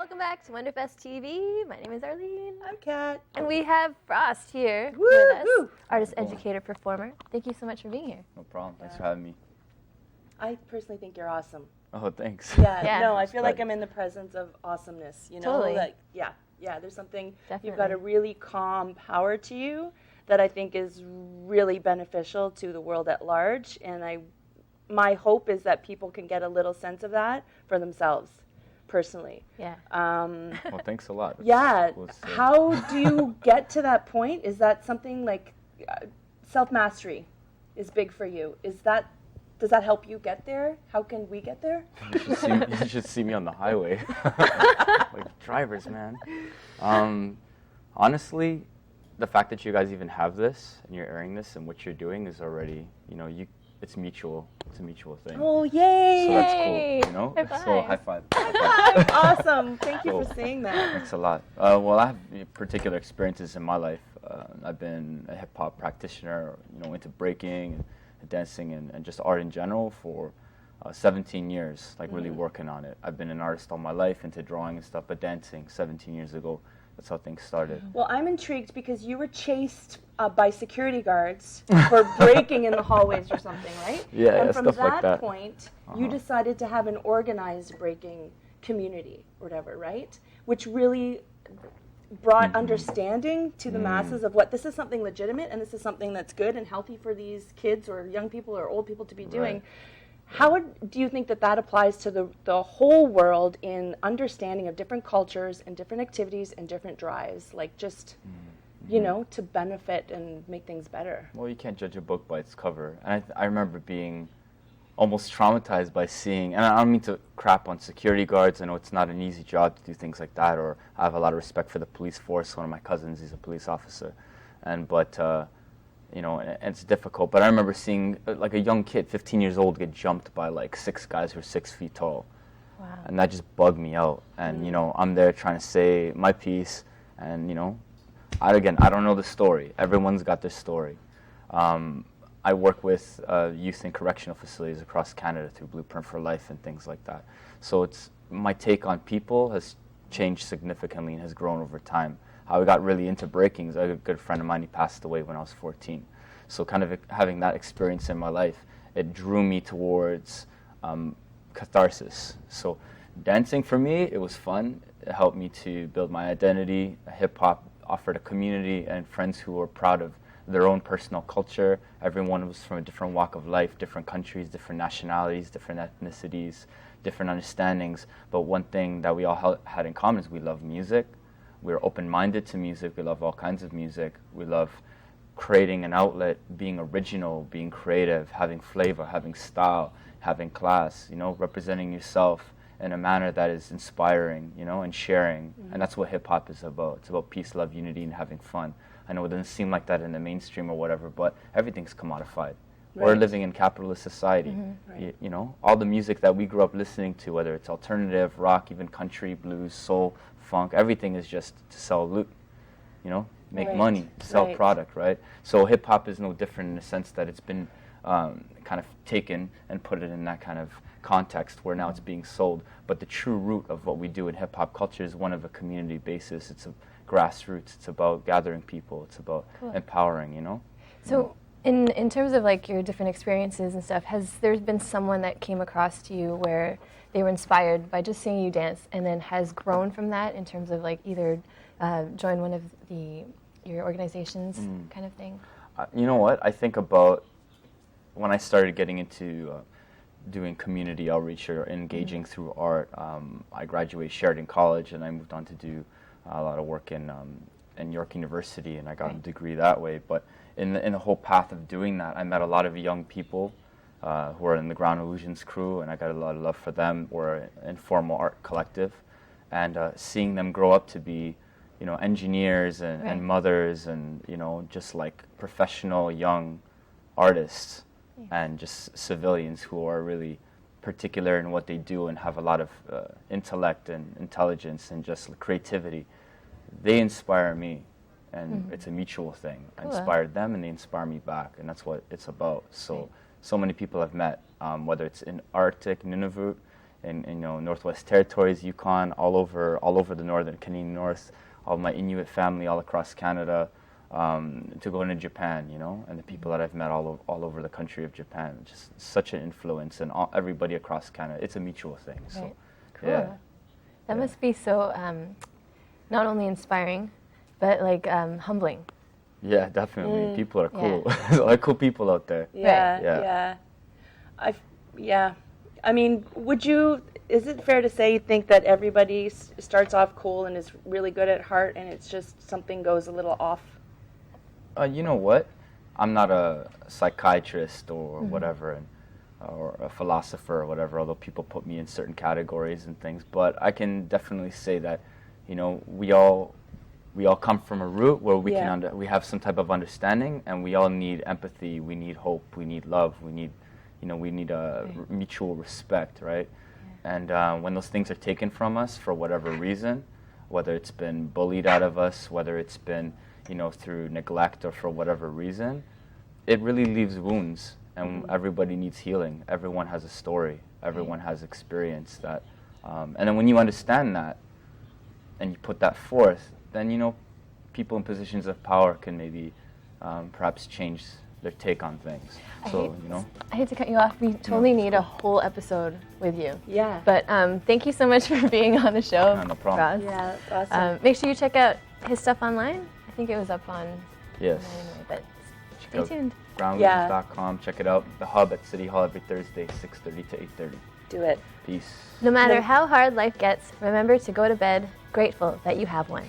welcome back to WonderFest TV. My name is Arlene. I'm Kat. And we have Frost here Woo, with us, woo. artist, educator, performer. Thank you so much for being here. No problem. Thanks for having me. I personally think you're awesome. Oh, thanks. Yeah. No, I feel like I'm in the presence of awesomeness, you know? Totally. Like, yeah, there's something, Definitely. you've got a really calm power to you that I think is really beneficial to the world at large, and my hope is that people can get a little sense of that for themselves, personally. Yeah. Well, thanks a lot. Yeah. How do you get to that point? Is that something like self-mastery is big for you? Does that help you get there? How can we get there? You should see me on the highway. Like drivers, man. Honestly, the fact that you guys even have this and you're airing this and what you're doing is already, it's mutual. It's a mutual thing. Oh, yay! So that's Yay. cool, you know? High five. So high five. Awesome. Thank you for saying that. Thanks a lot. Well, I have particular experiences in my life. I've been a hip-hop practitioner, into breaking and dancing and just art in general for 17 years, really working on it. I've been an artist all my life, into drawing and stuff, but dancing 17 years ago. That's how things started. Well, I'm intrigued because you were chased by security guards for breaking in the hallways or something, right? Yeah, and from stuff like that. point, you decided to have an organized breaking community or whatever, right? Which really brought understanding to the masses of what this is something legitimate and this is something that's good and healthy for these kids or young people or old people to be doing. Right. How do you think that applies to the whole world in understanding of different cultures and different activities and different drives, like just, to benefit and make things better? Well, you can't judge a book by its cover. And I remember being almost traumatized by seeing, and I don't mean to crap on security guards. I know it's not an easy job to do things like that, or I have a lot of respect for the police force. One of my cousins, he's a police officer. And it's difficult. But I remember seeing like a young kid, 15 years old, get jumped by like 6 guys who are 6 feet tall. Wow. And that just bugged me out. And, I'm there trying to say my piece. And, I don't know the story. Everyone's got their story. I work with youth in correctional facilities across Canada through Blueprint for Life and things like that. So my take on people has changed significantly and has grown over time. How I got really into breaking is a good friend of mine. He passed away when I was 14. So kind of having that experience in my life, it drew me towards catharsis. So dancing for me, it was fun. It helped me to build my identity. Hip-hop offered a community and friends who were proud of their own personal culture. Everyone was from a different walk of life, different countries, different nationalities, different ethnicities, different understandings. But one thing that we all had in common is we love music. We're open-minded to music. We love all kinds of music. We love creating an outlet, being original, being creative, having flavor, having style, having class, representing yourself in a manner that is inspiring, and sharing. And that's what hip-hop is about. It's about peace, love, unity, and having fun. I know it doesn't seem like that in the mainstream or whatever, but everything's commodified. Right. We're living in capitalist society. Right. All the music that we grew up listening to, whether it's alternative, rock, even country, blues, soul, funk, everything is just to sell loot, make money, sell product, right? So hip-hop is no different in the sense that it's been kind of taken and put it in that kind of context where now it's being sold. But the true root of what we do in hip-hop culture is one of a community basis. It's a grassroots. It's about gathering people. It's about empowering, So in terms of like your different experiences and stuff, has there been someone that came across to you where they were inspired by just seeing you dance and then has grown from that in terms of like either join one of your organizations kind of thing? You know what? I think about when I started getting into doing community outreach or engaging through art. I graduated Sheridan College and I moved on to do a lot of work in York University, and I got a degree that way. But in the whole path of doing that, I met a lot of young people who are in the Ground Illusions crew, and I got a lot of love for them. We're an informal art collective, and seeing them grow up to be, engineers and mothers and, just like professional young artists and just civilians who are really particular in what they do and have a lot of intellect and intelligence and just creativity. They inspire me, and it's a mutual thing. Cool. I inspired them, and they inspire me back, and that's what it's about. So many people I've met, whether it's in Arctic, Nunavut, in Northwest Territories, Yukon, all over the northern Canadian North, all my Inuit family all across Canada, to going to Japan, and the people that I've met all over the country of Japan. Just such an influence, and everybody across Canada. It's a mutual thing. Right. So, Cool. yeah. That must be so not only inspiring, but like humbling. Yeah, definitely. People are cool. There's a lot of cool people out there. Yeah. I mean, is it fair to say you think that everybody starts off cool and is really good at heart, and it's just something goes a little off? You know what? I'm not a psychiatrist or whatever, or a philosopher or whatever, although people put me in certain categories and things. But I can definitely say that, we all come from a root where we we have some type of understanding, and we all need empathy, we need hope, we need love, we need mutual respect, right? Yeah. And when those things are taken from us for whatever reason, whether it's been bullied out of us, whether it's been through neglect or for whatever reason, it really leaves wounds, and everybody needs healing. Everyone has a story. Everyone has experience that, and then when you understand that, and you put that forth, then people in positions of power can maybe perhaps change their take on things. I hate to cut you off. We totally need a whole episode with you. Yeah. But thank you so much for being on the show. No problem. Ross. Yeah, that's awesome. Make sure you check out his stuff online. I think it was up on. Yes. Anyway, but Check stay tuned. Groundleaders.com. Check it out. The Hub at City Hall every Thursday, 6:30 to 8:30. Do it. Peace. No matter how hard life gets, remember to go to bed grateful that you have one.